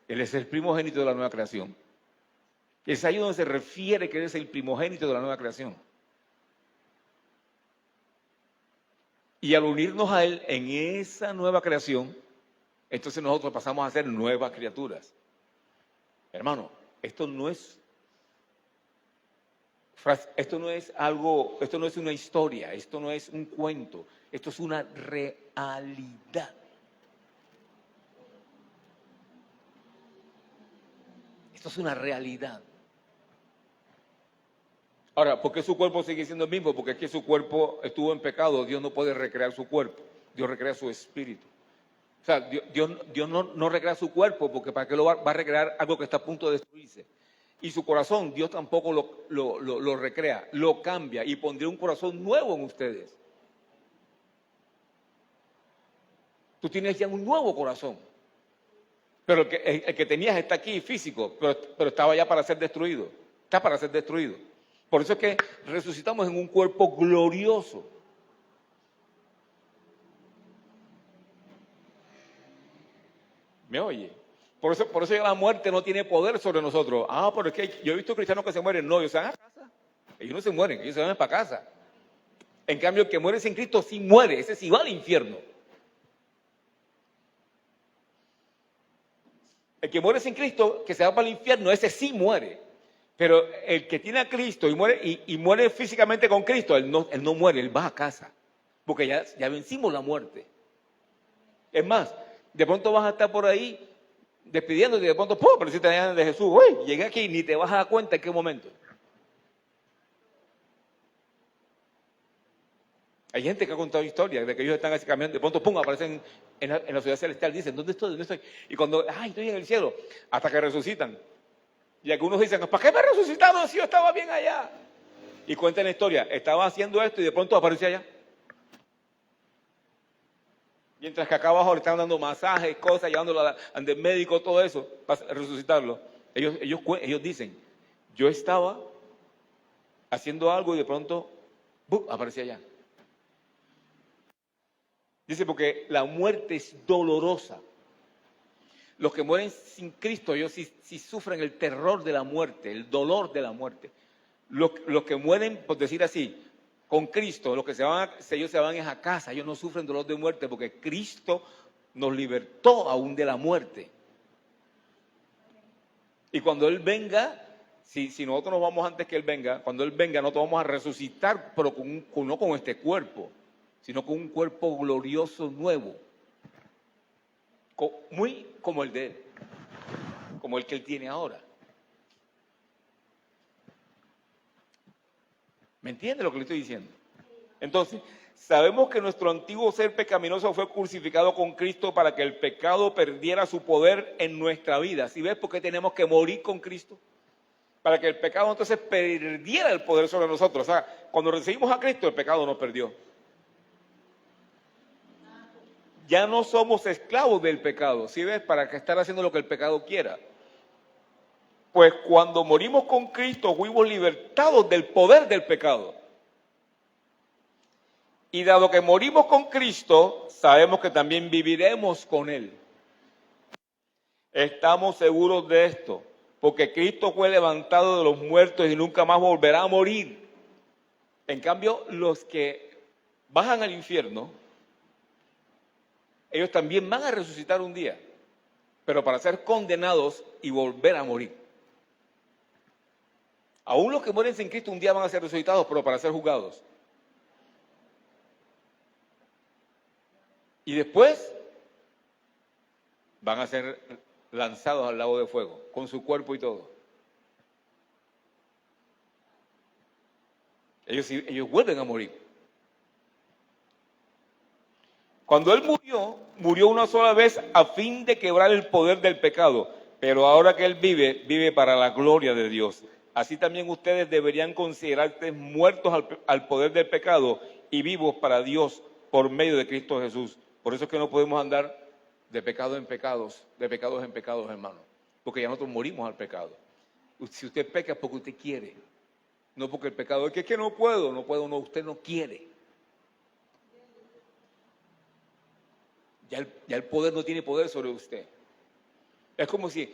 Él es el primogénito de la nueva creación. Es ahí donde se refiere que Él es el primogénito de la nueva creación. Y al unirnos a Él en esa nueva creación, entonces nosotros pasamos a ser nuevas criaturas. Hermano, esto no es algo, esto no es una historia, esto no es un cuento, esto es una realidad. Esto es una realidad. Ahora, ¿por qué su cuerpo sigue siendo el mismo? Porque es que su cuerpo estuvo en pecado, Dios no puede recrear su cuerpo, Dios recrea su espíritu. O sea, Dios no recrea su cuerpo, porque ¿para qué lo va a recrear algo que está a punto de destruirse? Y su corazón, Dios tampoco lo recrea, lo cambia y pondría un corazón nuevo en ustedes. Tú tienes ya un nuevo corazón, pero el que tenías está aquí físico, pero estaba ya para ser destruido, está para ser destruido. Por eso es que resucitamos en un cuerpo glorioso. ¿Me oye? Por eso ya la muerte no tiene poder sobre nosotros. Ah, pero es que yo he visto cristianos que se mueren. No, ellos se van a casa. Ellos no se mueren, ellos se van para casa. En cambio, el que muere sin Cristo sí muere, ese sí va al infierno. El que muere sin Cristo, que se va para el infierno, ese sí muere. Pero el que tiene a Cristo y muere físicamente con Cristo, él no muere, él va a casa. Porque ya vencimos la muerte. Es más, de pronto vas a estar por ahí despidiéndote y de pronto, ¡pum!, pero si te llaman de Jesús, uy, llegué aquí, ni te vas a dar cuenta en qué momento. Hay gente que ha contado historias de que ellos están así caminando, de pronto, ¡pum!, aparecen en la ciudad celestial, dicen, ¿dónde estoy? ¿Dónde estoy? Y cuando, ¡ay, estoy en el cielo! Hasta que resucitan. Y algunos dicen, ¿para qué me resucitaron si yo estaba bien allá? Y cuentan la historia, estaba haciendo esto y de pronto aparece allá. Mientras que acá abajo le están dando masajes, cosas, llevándolo al médico, todo eso, para resucitarlo. Ellos dicen, yo estaba haciendo algo y de pronto, ¡bum!, aparecía allá. Dice, porque la muerte es dolorosa. Los que mueren sin Cristo, ellos sí sufren el terror de la muerte, el dolor de la muerte. Los que mueren, por decir así, con Cristo, ellos se van es a casa, ellos no sufren dolor de muerte porque Cristo nos libertó aún de la muerte. Y cuando Él venga, si nosotros nos vamos antes que Él venga, cuando Él venga nosotros vamos a resucitar, pero no con este cuerpo, sino con un cuerpo glorioso nuevo, muy como el de Él, como el que Él tiene ahora. ¿Me entiende lo que le estoy diciendo? Entonces, sabemos que nuestro antiguo ser pecaminoso fue crucificado con Cristo para que el pecado perdiera su poder en nuestra vida. ¿Sí ves por qué tenemos que morir con Cristo? Para que el pecado entonces perdiera el poder sobre nosotros. O sea, cuando recibimos a Cristo, el pecado nos perdió. Ya no somos esclavos del pecado. ¿Sí ves? ¿Para qué estar haciendo lo que el pecado quiera? Pues cuando morimos con Cristo, fuimos libertados del poder del pecado. Y dado que morimos con Cristo, sabemos que también viviremos con Él. Estamos seguros de esto, porque Cristo fue levantado de los muertos y nunca más volverá a morir. En cambio, los que bajan al infierno, ellos también van a resucitar un día, pero para ser condenados y volver a morir. Aún los que mueren sin Cristo un día van a ser resucitados, pero para ser juzgados. Y después van a ser lanzados al lago de fuego, con su cuerpo y todo. Ellos vuelven a morir. Cuando Él murió una sola vez a fin de quebrar el poder del pecado, pero ahora que Él vive para la gloria de Dios. Así también ustedes deberían considerarse muertos al poder del pecado y vivos para Dios por medio de Cristo Jesús. Por eso es que no podemos andar de pecado en pecados, hermano. Porque ya nosotros morimos al pecado. Si usted peca es porque usted quiere. No porque el pecado es que no puedo, usted no quiere. Ya el poder no tiene poder sobre usted. Es como si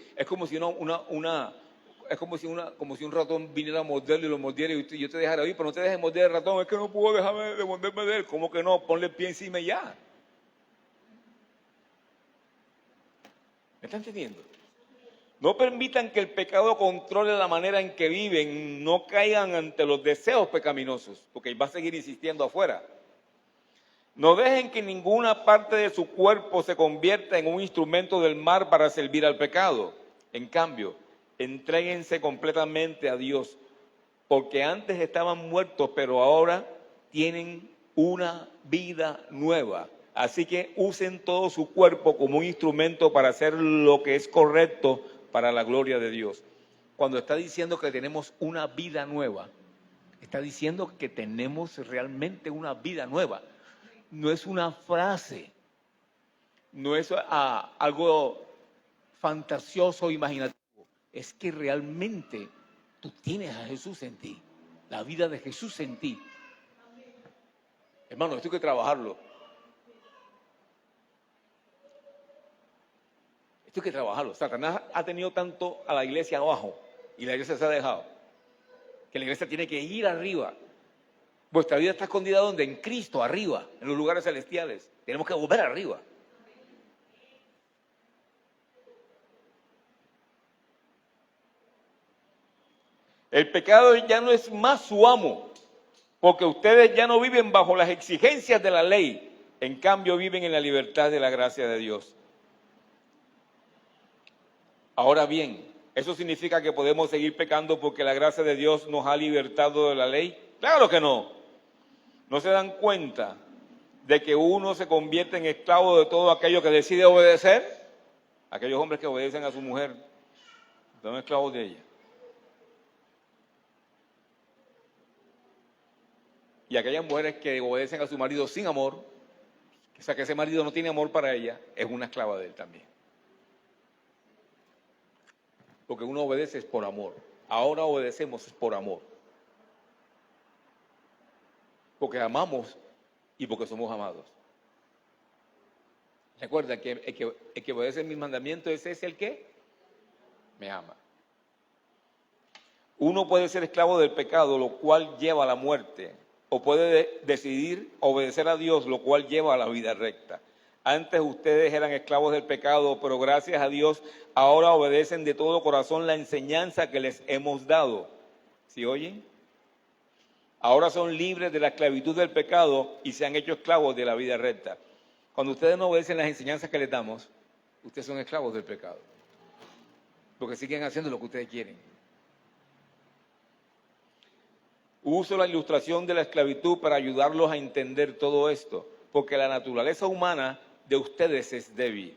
un ratón viniera a morderlo y lo mordiera y yo te dejara ir, pero no te dejes morder el ratón, es que no puedo dejarme de morderme de él. ¿Cómo que no? Ponle el pie encima y ya. ¿Me están entendiendo? No permitan que el pecado controle la manera en que viven, no caigan ante los deseos pecaminosos, porque va a seguir insistiendo afuera. No dejen que ninguna parte de su cuerpo se convierta en un instrumento del mal para servir al pecado. En cambio, entréguense completamente a Dios, porque antes estaban muertos, pero ahora tienen una vida nueva. Así que usen todo su cuerpo como un instrumento para hacer lo que es correcto para la gloria de Dios. Cuando está diciendo que tenemos una vida nueva, está diciendo que tenemos realmente una vida nueva. No es una frase, no es algo fantasioso, imaginativo. Es que realmente tú tienes a Jesús en ti, la vida de Jesús en ti. Hermano, esto hay que trabajarlo. Esto hay que trabajarlo. Satanás ha tenido tanto a la iglesia abajo y la iglesia se ha dejado, que la iglesia tiene que ir arriba. Vuestra vida está escondida ¿dónde? En Cristo, arriba, en los lugares celestiales. Tenemos que volver arriba. El pecado ya no es más su amo, porque ustedes ya no viven bajo las exigencias de la ley. En cambio, viven en la libertad de la gracia de Dios. Ahora bien, ¿eso significa que podemos seguir pecando porque la gracia de Dios nos ha libertado de la ley? Claro que no. ¿No se dan cuenta de que uno se convierte en esclavo de todo aquello que decide obedecer? Aquellos hombres que obedecen a su mujer son esclavos de ella. Y aquellas mujeres que obedecen a su marido sin amor, o sea que ese marido no tiene amor para ella, es una esclava de él también. Porque uno obedece es por amor. Ahora obedecemos es por amor. Porque amamos y porque somos amados. Recuerda que el que obedece mis mandamientos, ese es el que me ama. Uno puede ser esclavo del pecado, lo cual lleva a la muerte, o puede decidir obedecer a Dios, lo cual lleva a la vida recta. Antes ustedes eran esclavos del pecado, pero gracias a Dios ahora obedecen de todo corazón la enseñanza que les hemos dado. ¿Sí oyen? Ahora son libres de la esclavitud del pecado y se han hecho esclavos de la vida recta. Cuando ustedes no obedecen las enseñanzas que les damos, ustedes son esclavos del pecado. Porque siguen haciendo lo que ustedes quieren. Uso la ilustración de la esclavitud para ayudarlos a entender todo esto, porque la naturaleza humana de ustedes es débil.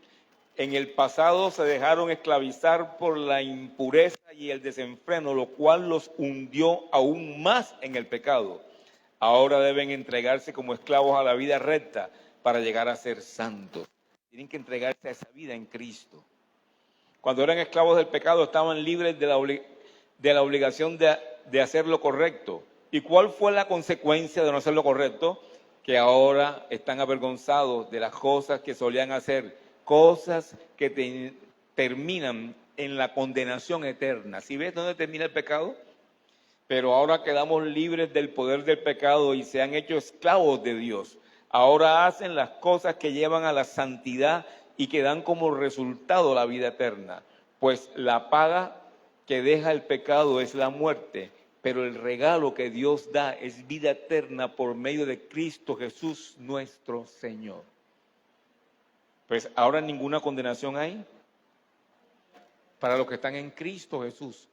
En el pasado se dejaron esclavizar por la impureza y el desenfreno, lo cual los hundió aún más en el pecado. Ahora deben entregarse como esclavos a la vida recta para llegar a ser santos. Tienen que entregarse a esa vida en Cristo. Cuando eran esclavos del pecado estaban libres de la obligación de hacer lo correcto. ¿Y cuál fue la consecuencia de no hacer lo correcto? Que ahora están avergonzados de las cosas que solían hacer, cosas que terminan en la condenación eterna. ¿Sí ves dónde termina el pecado? Pero ahora quedamos libres del poder del pecado y se han hecho esclavos de Dios. Ahora hacen las cosas que llevan a la santidad y que dan como resultado la vida eterna. Pues la paga que deja el pecado es la muerte, pero el regalo que Dios da es vida eterna por medio de Cristo Jesús nuestro Señor. Pues ahora ninguna condenación hay para los que están en Cristo Jesús.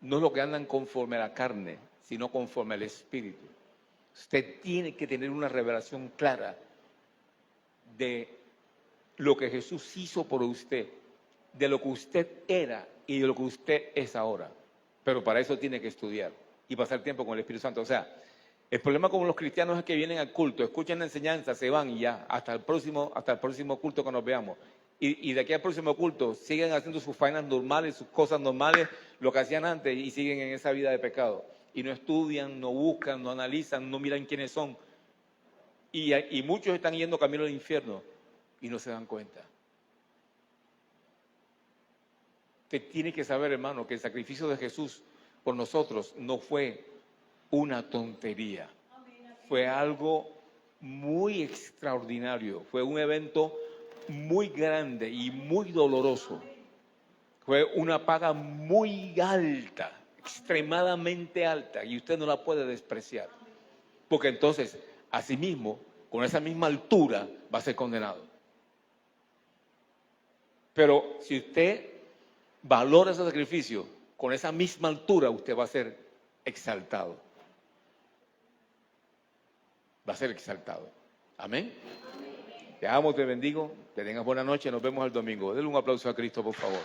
No es lo que andan conforme a la carne, sino conforme al Espíritu. Usted tiene que tener una revelación clara de lo que Jesús hizo por usted, de lo que usted era y de lo que usted es ahora. Pero para eso tiene que estudiar y pasar tiempo con el Espíritu Santo. O sea, el problema con los cristianos es que vienen al culto, escuchan la enseñanza, se van y ya, hasta el próximo culto que nos veamos. Y de aquí al próximo culto siguen haciendo sus faenas normales, sus cosas normales, lo que hacían antes y siguen en esa vida de pecado. Y no estudian, no buscan, no analizan, no miran quiénes son. Y muchos están yendo camino al infierno y no se dan cuenta. Usted tiene que saber, hermano, que el sacrificio de Jesús por nosotros no fue una tontería. Fue algo muy extraordinario. Fue un evento muy grande y muy doloroso. Fue una paga muy alta, extremadamente alta, y usted no la puede despreciar. Porque entonces, asimismo, con esa misma altura, va a ser condenado. Pero si usted valora ese sacrificio, con esa misma altura usted va a ser exaltado. Va a ser exaltado. Amén. Te amo, te bendigo, que tengas buena noche, nos vemos el domingo. Denle un aplauso a Cristo, por favor.